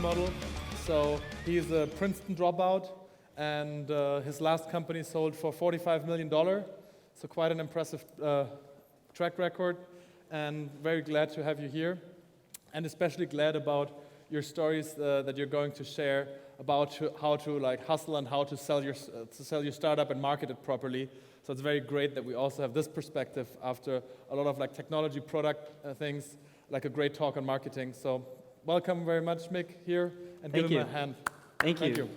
model. So he's a Princeton dropout, and his last company sold for $45 million. So quite an impressive track record, and very glad to have you here, and especially glad about your stories that you're going to share about how to like hustle and how to sell your startup and market it properly. So it's very great that we also have this perspective after a lot of like technology product things, like a great talk on marketing. So welcome very much, Mick, here, and give him a hand. Thank you.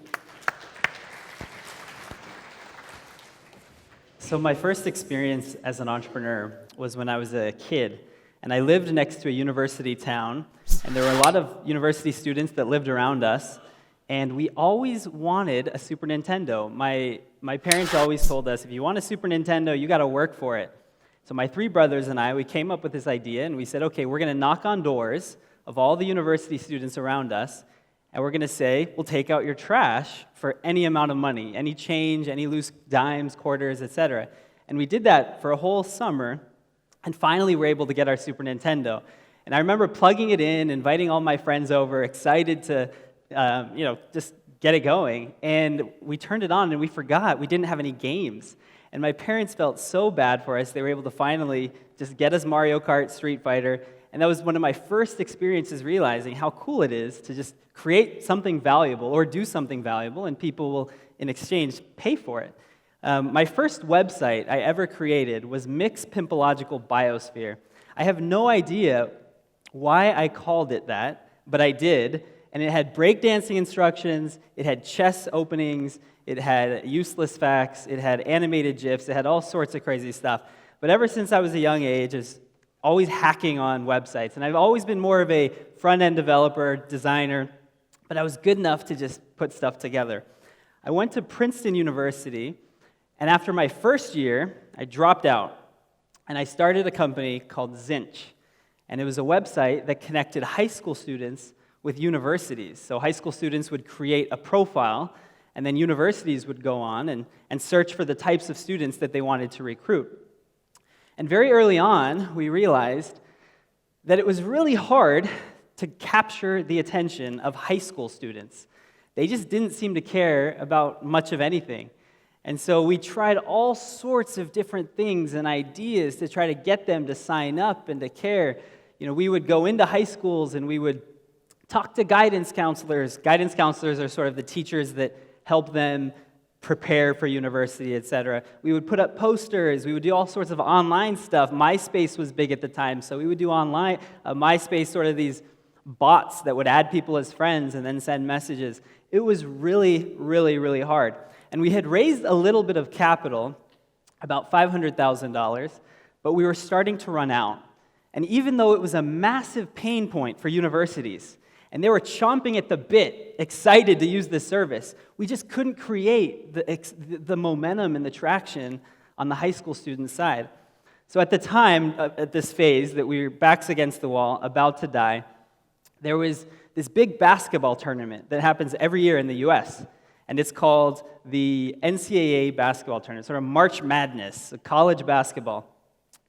So my first experience as an entrepreneur was when I was a kid, and I lived next to a university town, and there were a lot of university students that lived around us, and we always wanted a Super Nintendo. My parents always told us, if you want a Super Nintendo, you got to work for it. So my three brothers and I, we came up with this idea, and we said, okay, we're going to knock on doors of all the university students around us, and we're going to say, we'll take out your trash for any amount of money, any change, any loose dimes, quarters, etc. And we did that for a whole summer, and finally we're able to get our Super Nintendo. And I remember plugging it in, inviting all my friends over, excited to just get it going. And we turned it on, and we forgot we didn't have any games. And my parents felt so bad for us. They were able to finally just get us Mario Kart, Street Fighter. And that was one of my first experiences realizing how cool it is to just create something valuable or do something valuable, and people will, in exchange, pay for it. My first website I ever created was Mick's Pimpological Biosphere. I have no idea why I called it that, but I did. And it had breakdancing instructions, it had chess openings, it had useless facts, it had animated GIFs, it had all sorts of crazy stuff. But ever since I was a young age, I was always hacking on websites. And I've always been more of a front-end developer, designer, but I was good enough to just put stuff together. I went to Princeton University, and after my first year, I dropped out, and I started a company called Zinch. And it was a website that connected high school students with universities. So high school students would create a profile, and then universities would go on and search for the types of students that they wanted to recruit. And very early on, we realized that it was really hard to capture the attention of high school students. They just didn't seem to care about much of anything. And so we tried all sorts of different things and ideas to try to get them to sign up and to care. You know, we would go into high schools and we would talk to guidance counselors. Guidance counselors are sort of the teachers that help them prepare for university, etc. We would put up posters. We would do all sorts of online stuff. MySpace was big at the time, so we would do online, MySpace, sort of these bots that would add people as friends and then send messages. It was really, really, really hard. And we had raised a little bit of capital, about $500,000, but we were starting to run out. And even though it was a massive pain point for universities, and they were chomping at the bit, excited to use this service, we just couldn't create the momentum and the traction on the high school student side. So at the time, at this phase, that we were backs against the wall, about to die, there was this big basketball tournament that happens every year in the US, and it's called the NCAA basketball tournament, sort of March Madness, college basketball,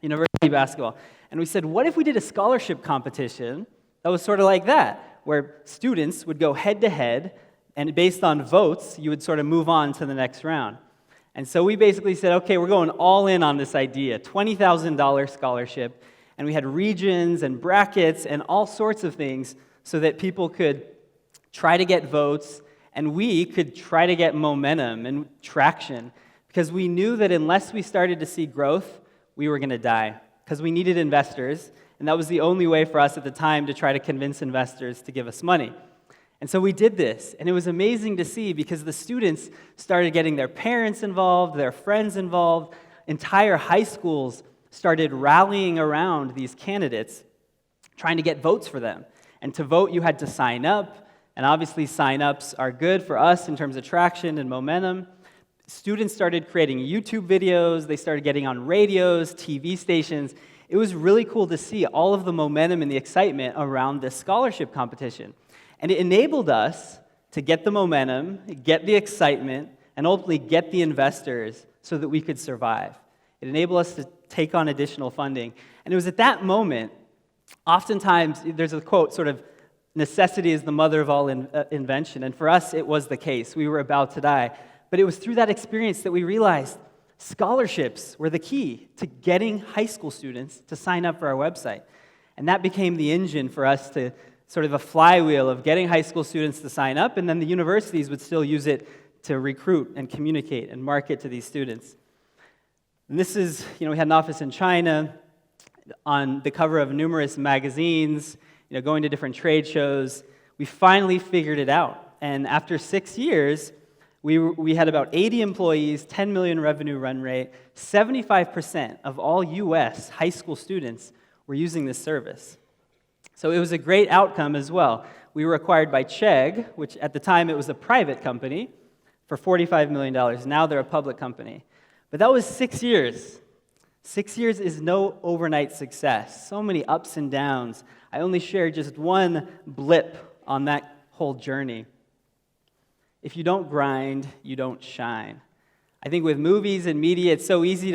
university basketball. And we said, what if we did a scholarship competition that was sort of like that, where students would go head-to-head, and based on votes, you would sort of move on to the next round. And so we basically said, okay, we're going all in on this idea, $20,000 scholarship, and we had regions and brackets and all sorts of things so that people could try to get votes, and we could try to get momentum and traction, because we knew that unless we started to see growth, we were going to die, because we needed investors. And that was the only way for us at the time to try to convince investors to give us money. And so we did this, and it was amazing to see because the students started getting their parents involved, their friends involved. Entire high schools started rallying around these candidates, trying to get votes for them. And to vote, you had to sign up, and obviously sign-ups are good for us in terms of traction and momentum. Students started creating YouTube videos, they started getting on radios, TV stations. It was really cool to see all of the momentum and the excitement around this scholarship competition. And it enabled us to get the momentum, get the excitement, and ultimately get the investors so that we could survive. It enabled us to take on additional funding. And it was at that moment, oftentimes, there's a quote, sort of, necessity is the mother of all invention, and for us, it was the case. We were about to die. But it was through that experience that we realized scholarships were the key to getting high school students to sign up for our website. And that became the engine for us to sort of a flywheel of getting high school students to sign up, and then the universities would still use it to recruit and communicate and market to these students. And this is, we had an office in China, on the cover of numerous magazines, going to different trade shows. We finally figured it out. And after 6 years, we had about 80 employees, 10 million revenue run rate, 75% of all US high school students were using this service. So it was a great outcome as well. We were acquired by Chegg, which at the time it was a private company, for $45 million. Now they're a public company. But that was 6 years. 6 years is no overnight success. So many ups and downs. I only shared just one blip on that whole journey. If you don't grind, you don't shine. I think with movies and media, it's so easy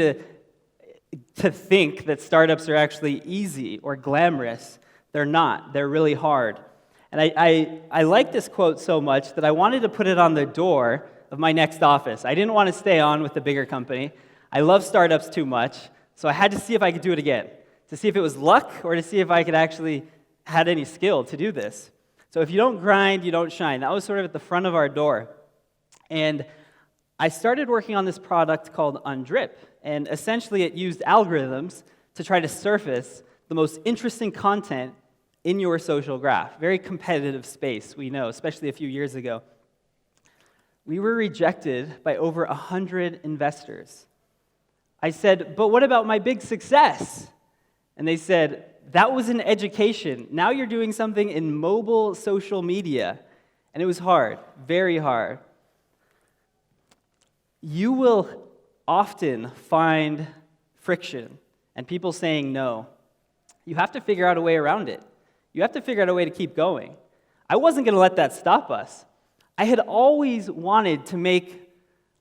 to think that startups are actually easy or glamorous. They're not. They're really hard. And I like this quote so much that I wanted to put it on the door of my next office. I didn't want to stay on with the bigger company. I love startups too much, so I had to see if I could do it again, to see if it was luck or to see if I could actually had any skill to do this. So if you don't grind, you don't shine. That was sort of at the front of our door. And I started working on this product called Undrip, and essentially it used algorithms to try to surface the most interesting content in your social graph. Very competitive space, we know, especially a few years ago. We were rejected by over 100 investors. I said, but what about my big success? And they said, that was an education. Now you're doing something in mobile social media. And it was hard, very hard. You will often find friction and people saying no. You have to figure out a way around it. You have to figure out a way to keep going. I wasn't going to let that stop us. I had always wanted to make,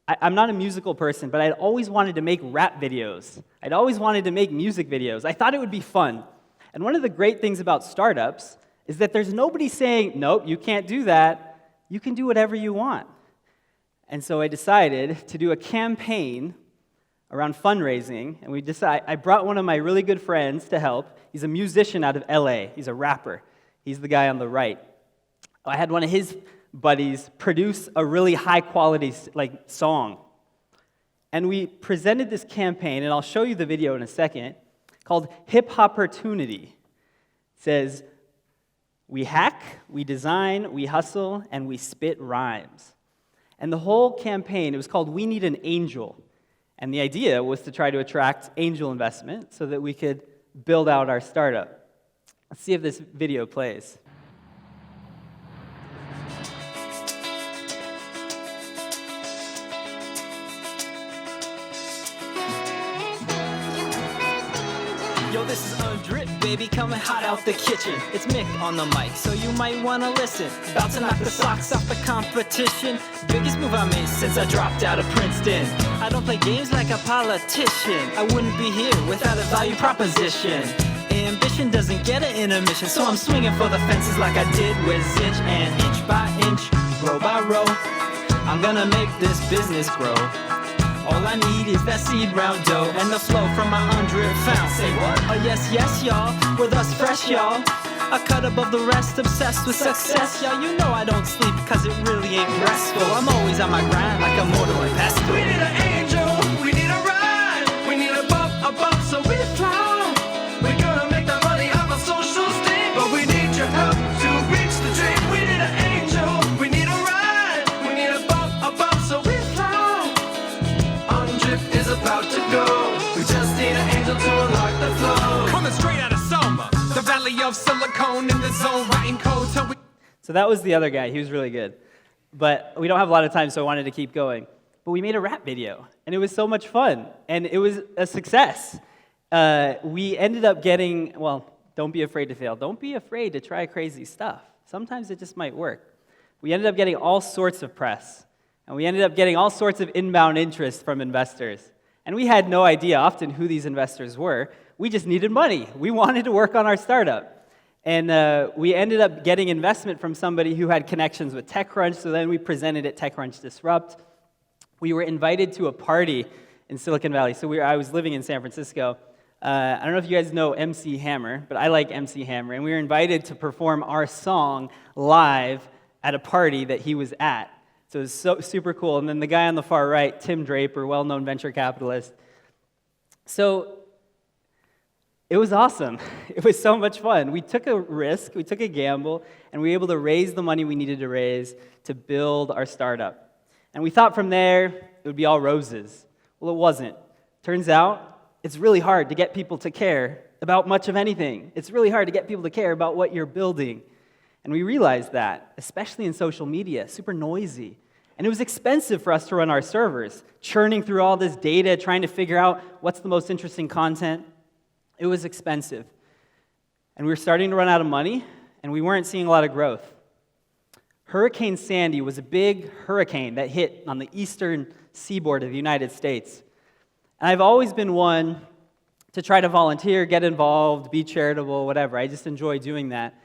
I'm not a musical person, but I'd always wanted to make rap videos. I'd always wanted to make music videos. I thought it would be fun. And one of the great things about startups is that there's nobody saying, nope, you can't do that. You can do whatever you want. And so I decided to do a campaign around fundraising, and I brought one of my really good friends to help. He's a musician out of LA. He's a rapper. He's the guy on the right. I had one of his buddies produce a really high-quality song. And we presented this campaign, and I'll show you the video in a second, called Hip Hopportunity. It says, we hack, we design, we hustle, and we spit rhymes. And the whole campaign, it was called We Need an Angel. And the idea was to try to attract angel investment so that we could build out our startup. Let's see if this video plays. Yo, this is Undrip, baby, coming hot out the kitchen. It's Mick on the mic, so you might wanna listen. About to knock the socks off the competition. Biggest move I made since I dropped out of Princeton. I don't play games like a politician. I wouldn't be here without a value proposition. Ambition doesn't get an intermission, so I'm swinging for the fences like I did with Zinch. And inch by inch, row by row, I'm gonna make this business grow. All I need is that seed round dough and the flow from my Undrip found. Say what? Oh yes, yes, y'all. We're thus fresh, y'all. A cut above the rest, obsessed with success, y'all. You know I don't sleep cause it really ain't restful. I'm always on my grind like a motor and pestle. We need an angel, we need a ride. We need a bump so we fly. We're gonna make the money off a social sting, but we need your help to reach the dream. We need an angel, we need a ride. We need a bump so we fly. Undrip is about to go. We just need an angel to unlock the flow. Coming straight out of Soma, the valley of silicone in the zone, writing code till we. So that was the other guy. He was really good. But we don't have a lot of time, so I wanted to keep going. But we made a rap video, and it was so much fun, and it was a success. We ended up getting, well, don't be afraid to fail. Don't be afraid to try crazy stuff. Sometimes it just might work. We ended up getting all sorts of press, and we ended up getting all sorts of inbound interest from investors. And we had no idea often who these investors were. We just needed money. We wanted to work on our startup. And we ended up getting investment from somebody who had connections with TechCrunch, so then we presented at TechCrunch Disrupt. We were invited to a party in Silicon Valley. So I was living in San Francisco. I don't know if you guys know MC Hammer, but I like MC Hammer. And we were invited to perform our song live at a party that he was at. So it was super cool. And then the guy on the far right, Tim Draper, well-known venture capitalist. So it was awesome. It was so much fun. We took a risk, we took a gamble, and we were able to raise the money we needed to raise to build our startup. And we thought from there it would be all roses. Well, it wasn't. Turns out it's really hard to get people to care about much of anything. It's really hard to get people to care about what you're building. And we realized that, especially in social media, super noisy. And it was expensive for us to run our servers, churning through all this data, trying to figure out what's the most interesting content. It was expensive. And we were starting to run out of money, and we weren't seeing a lot of growth. Hurricane Sandy was a big hurricane that hit on the eastern seaboard of the United States. And I've always been one to try to volunteer, get involved, be charitable, whatever. I just enjoy doing that.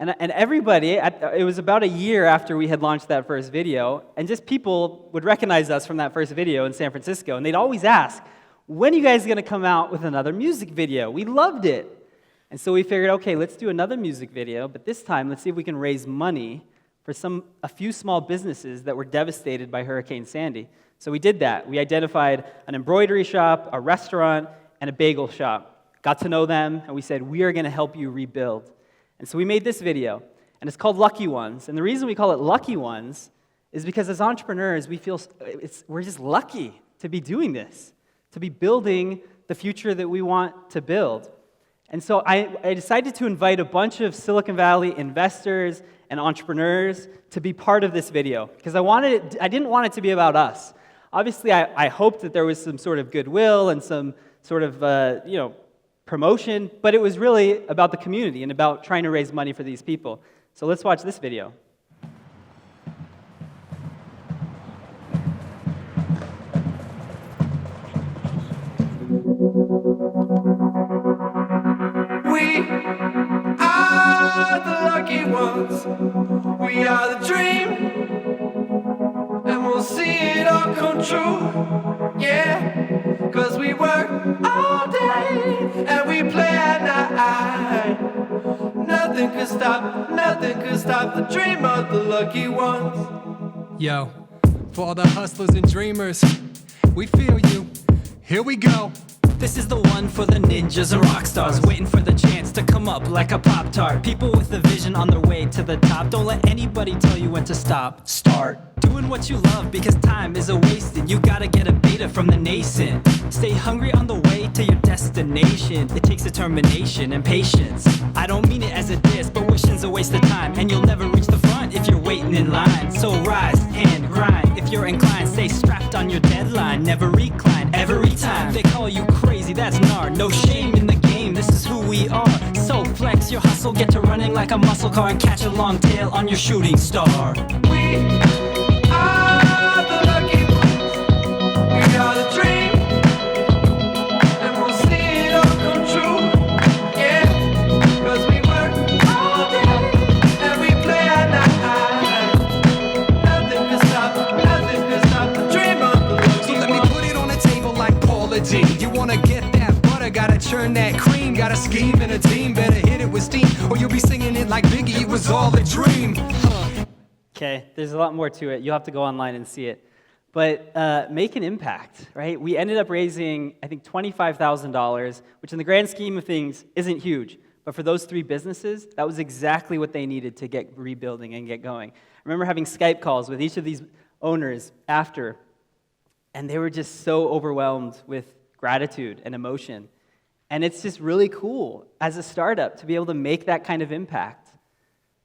And everybody, it was about a year after we had launched that first video, and just people would recognize us from that first video in San Francisco, and they'd always ask, when are you guys going to come out with another music video? We loved it. And so we figured, okay, let's do another music video, but this time let's see if we can raise money for a few small businesses that were devastated by Hurricane Sandy. So we did that. We identified an embroidery shop, a restaurant, and a bagel shop. Got to know them, and we said, we are going to help you rebuild. And so we made this video, and it's called Lucky Ones. And the reason we call it Lucky Ones is because as entrepreneurs, we feel we're just lucky to be doing this, to be building the future that we want to build. And so I decided to invite a bunch of Silicon Valley investors and entrepreneurs to be part of this video, because I didn't want it to be about us. Obviously, I hoped that there was some sort of goodwill and some sort of promotion, but it was really about the community and about trying to raise money for these people. So let's watch this video. We are the lucky ones. We are the dream, and we'll see it all come true. Yeah, 'cause we work all day and we play at night. Nothing could stop the dream of the lucky ones. Yo, for all the hustlers and dreamers, we feel you. Here we go. This is the one for the ninjas and rock stars, waiting for the chance to come up like a Pop-Tart. People with a vision on their way to the top. Don't let anybody tell you when to stop. Start doing what you love, because time is a-wasting. You gotta get a beta from the nascent. Stay hungry on the way to your destination. It takes determination and patience. I don't mean it as a diss, but wishing's a waste of time, and you'll never reach the front if you're waiting in line. So rise and grind. If you're inclined, stay strapped on your deadline. Never recline every time they call you crazy. That's gnar. No shame in the game. This is who we are. So flex your hustle, get to running like a muscle car, and catch a long tail on your shooting star. We are the lucky ones. We are the dream, and we'll see it all come true. Yeah, 'cause we work all day and we play at night. Nothing can stop the dream of the lucky ones. So let me put it on the table like Paula D. You wanna get that butter, gotta churn that cream. Got a scheme and a team, better hit it with steam, or you'll be singing it like Biggie, it was all a dream. Okay, there's a lot more to it. You'll have to go online and see it. But make an impact, right? We ended up raising, I think, $25,000, which in the grand scheme of things isn't huge. But for those three businesses, that was exactly what they needed to get rebuilding and get going. I remember having Skype calls with each of these owners after, and they were just so overwhelmed with gratitude and emotion. And it's just really cool as a startup to be able to make that kind of impact.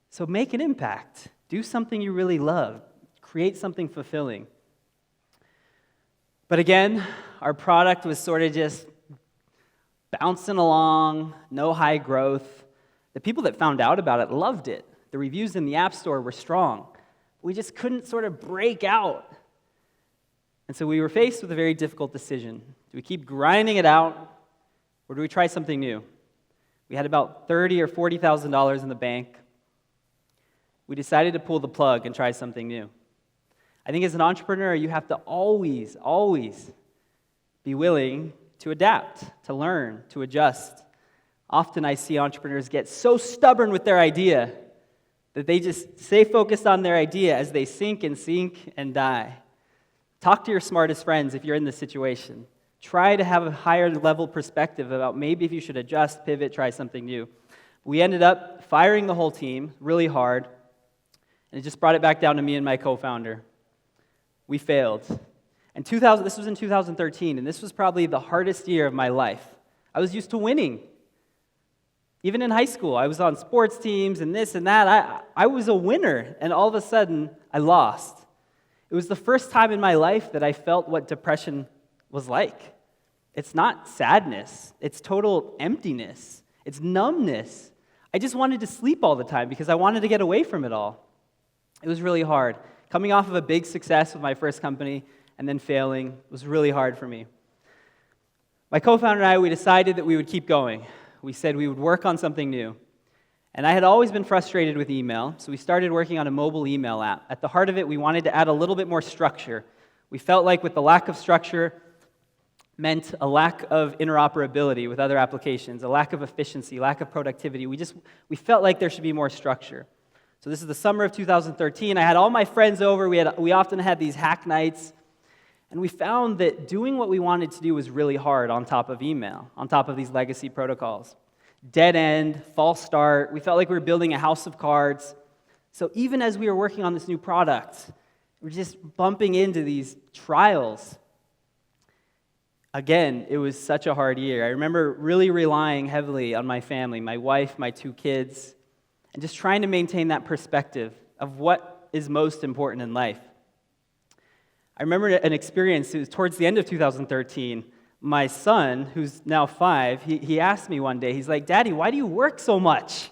So make an impact. Do something you really love. Create something fulfilling. But again, our product was sort of just bouncing along, no high growth. The people that found out about it loved it. The reviews in the App Store were strong. We just couldn't sort of break out. And so we were faced with a very difficult decision. Do we keep grinding it out, or do we try something new? We had about $30,000 or $40,000 in the bank. We decided to pull the plug and try something new. I think as an entrepreneur, you have to always, always be willing to adapt, to learn, to adjust. Often I see entrepreneurs get so stubborn with their idea that they just stay focused on their idea as they sink and die. Talk to your smartest friends if you're in this situation. Try to have a higher level perspective about maybe if you should adjust, pivot, try something new. We ended up firing the whole team really hard, and it just brought it back down to me and my co-founder. We failed. And this was in 2013, and this was probably the hardest year of my life. I was used to winning. Even in high school, I was on sports teams and this and that. I was a winner, and all of a sudden, I lost. It was the first time in my life that I felt what depression was like. It's not sadness. It's total emptiness. It's numbness. I just wanted to sleep all the time because I wanted to get away from it all. It was really hard. Coming off of a big success with my first company and then failing was really hard for me. My co-founder and I, we decided that we would keep going. We said we would work on something new. And I had always been frustrated with email, so we started working on a mobile email app. At the heart of it, we wanted to add a little bit more structure. We felt like with the lack of structure meant a lack of interoperability with other applications, a lack of efficiency, lack of productivity. We felt like there should be more structure. So this is the summer of 2013. I had all my friends over. We often had these hack nights. And we found that doing what we wanted to do was really hard on top of email, on top of these legacy protocols. Dead end, false start. We felt like we were building a house of cards. So even as we were working on this new product, we were just bumping into these trials. Again, it was such a hard year. I remember really relying heavily on my family, my wife, my 2 kids, and just trying to maintain that perspective of what is most important in life. I remember an experience, it was towards the end of 2013. My son, who's now 5, he asked me one day, he's like, "Daddy, why do you work so much?"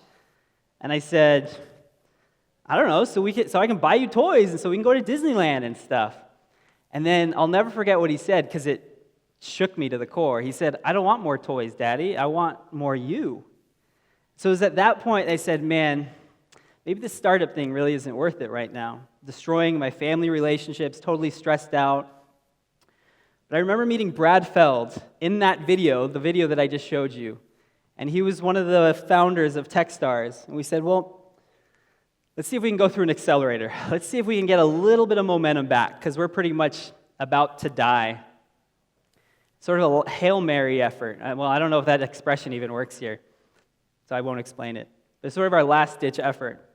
And I said, "I don't know, so I can buy you toys and so we can go to Disneyland and stuff." And then I'll never forget what he said because it shook me to the core. He said, "I don't want more toys, Daddy. I want more you." So it was at that point I said, man, maybe this startup thing really isn't worth it right now. Destroying my family relationships, totally stressed out. But I remember meeting Brad Feld in that video, the video that I just showed you. And he was one of the founders of Techstars. And we said, well, let's see if we can go through an accelerator. Let's see if we can get a little bit of momentum back, because we're pretty much about to die. Sort of a Hail Mary effort. Well, I don't know if that expression even works here, so I won't explain it. It's sort of our last-ditch effort.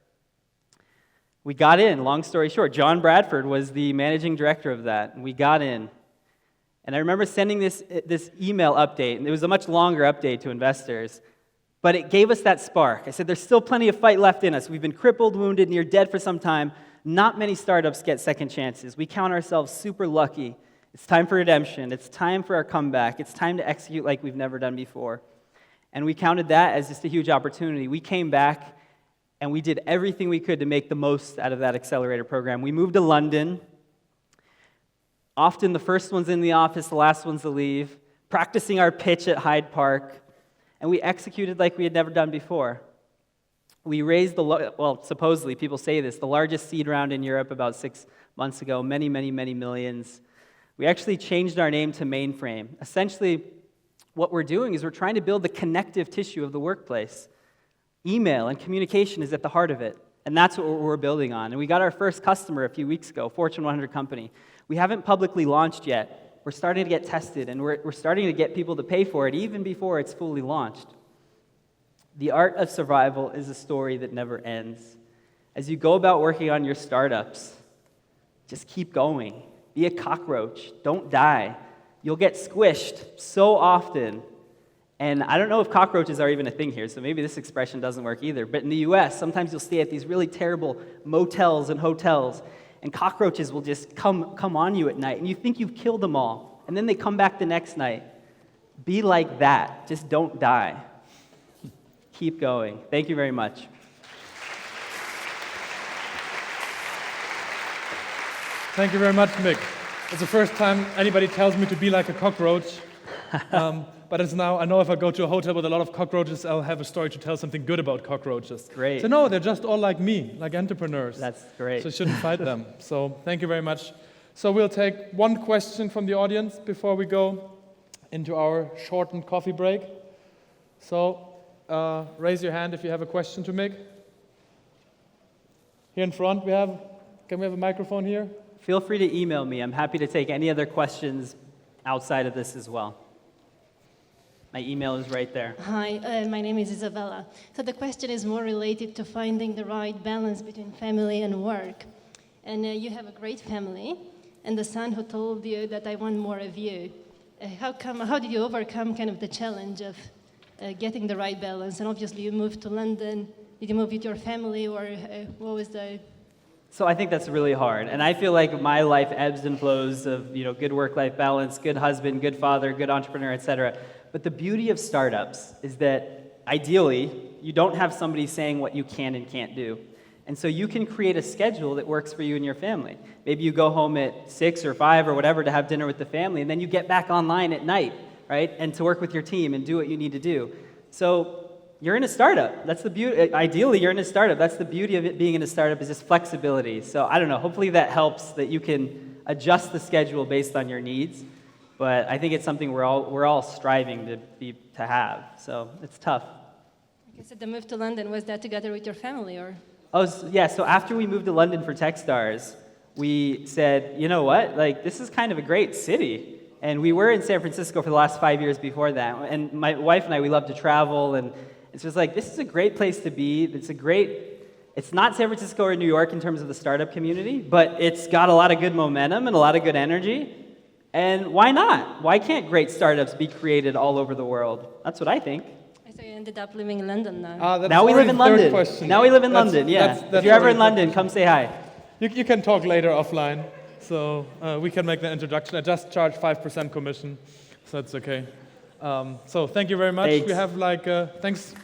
We got in, long story short. John Bradford was the managing director of that, and we got in. And I remember sending this email update, and it was a much longer update to investors, but it gave us that spark. I said, there's still plenty of fight left in us. We've been crippled, wounded, near dead for some time. Not many startups get second chances. We count ourselves super lucky. It's time for redemption. It's time for our comeback. It's time to execute like we've never done before. And we counted that as just a huge opportunity. We came back, and we did everything we could to make the most out of that accelerator program. We moved to London. Often the first one's in the office, the last one's to leave, practicing our pitch at Hyde Park, and we executed like we had never done before. We raised supposedly, people say this, the largest seed round in Europe about 6 months ago, many, many, many millions. We actually changed our name to Mainframe. Essentially, what we're doing is we're trying to build the connective tissue of the workplace. Email and communication is at the heart of it, and that's what we're building on. And we got our first customer a few weeks ago, Fortune 100 company. We haven't publicly launched yet. We're starting to get tested, and we're starting to get people to pay for it even before it's fully launched. The art of survival is a story that never ends. As you go about working on your startups, just keep going. Be a cockroach. Don't die. You'll get squished so often. And I don't know if cockroaches are even a thing here, so maybe this expression doesn't work either. But in the US, sometimes you'll stay at these really terrible motels and hotels, and cockroaches will just come on you at night, and you think you've killed them all, and then they come back the next night. Be like that. Just don't die. Keep going. Thank you very much. Thank you very much, Mick. It's the first time anybody tells me to be like a cockroach. But it's now, I know if I go to a hotel with a lot of cockroaches, I'll have a story to tell something good about cockroaches. Great. So no, they're just all like me, like entrepreneurs. That's great. So you shouldn't fight them. So thank you very much. So we'll take one question from the audience before we go into our shortened coffee break. So raise your hand if you have a question to make. Here in front can we have a microphone here? Feel free to email me. I'm happy to take any other questions outside of this as well. My email is right there. Hi, my name is Isabella. So the question is more related to finding the right balance between family and work. And you have a great family, and the son who told you that I want more of you. How did you overcome kind of the challenge of getting the right balance? And obviously you moved to London. Did you move with your family, or what was the... So I think that's really hard. And I feel like my life ebbs and flows of, good work-life balance, good husband, good father, good entrepreneur, etc. But the beauty of startups is that ideally, you don't have somebody saying what you can and can't do. And so you can create a schedule that works for you and your family. Maybe you go home at 6 or 5 or whatever to have dinner with the family, and then you get back online at night, right? And to work with your team and do what you need to do. So you're in a startup. That's the beauty. Ideally, you're in a startup. That's the beauty of it being in a startup, is just flexibility. So I don't know. Hopefully that helps, that you can adjust the schedule based on your needs. But I think it's something we're all striving to have. So it's tough. Like I said, the move to London, was that together with your family, or? Yeah. So after we moved to London for Techstars, we said, you know what? Like, this is kind of a great city. And we were in San Francisco for the last 5 years before that. And my wife and I, we love to travel, and it's just like, this is a great place to be. It's not San Francisco or New York in terms of the startup community, but it's got a lot of good momentum and a lot of good energy. And why not? Why can't great startups be created all over the world? That's what I think. So you ended up living in London now. Now we live in London. Now we live in London, yeah. That's if you're ever in London, come say hi. You can talk later offline. So we can make the introduction. I just charge 5% commission, so it's okay. So thank you very much. Thanks. We have thanks.